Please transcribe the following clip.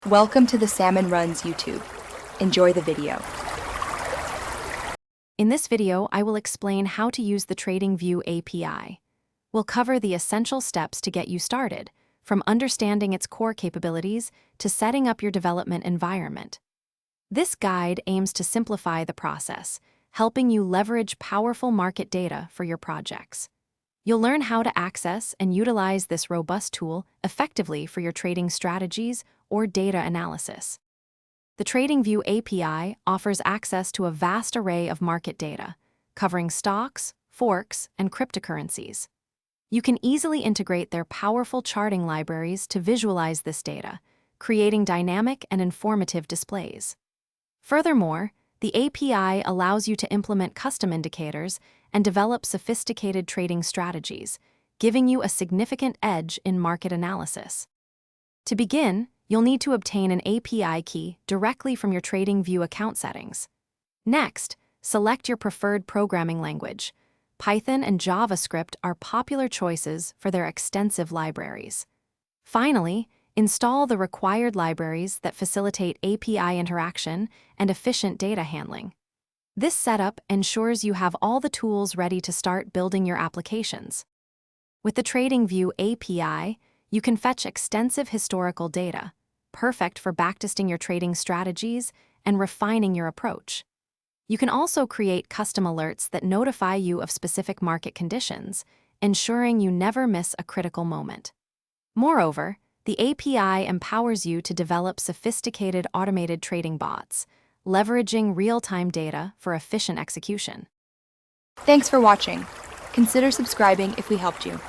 Welcome to the Salmon Runs YouTube. Enjoy the video. In this video, I will explain how to use the TradingView API. We'll cover the essential steps to get you started, from understanding its core capabilities to setting up your development environment. This guide aims to simplify the process, helping you leverage powerful market data for your projects. You'll learn how to access and utilize this robust tool effectively for your trading strategies or data analysis. The TradingView API offers access to a vast array of market data, covering stocks, forks, and cryptocurrencies. You can easily integrate their powerful charting libraries to visualize this data, creating dynamic and informative displays. Furthermore, the API allows you to implement custom indicators and develop sophisticated trading strategies, giving you a significant edge in market analysis. To begin, you'll need to obtain an API key directly from your TradingView account settings. Next, select your preferred programming language. Python and JavaScript are popular choices for their extensive libraries. Finally, install the required libraries that facilitate API interaction and efficient data handling. This setup ensures you have all the tools ready to start building your applications. With the TradingView API, you can fetch extensive historical data, perfect for backtesting your trading strategies and refining your approach. You can also create custom alerts that notify you of specific market conditions, ensuring you never miss a critical moment. Moreover, the API empowers you to develop sophisticated automated trading bots, leveraging real-time data for efficient execution. Thanks for watching. Consider subscribing if we helped you.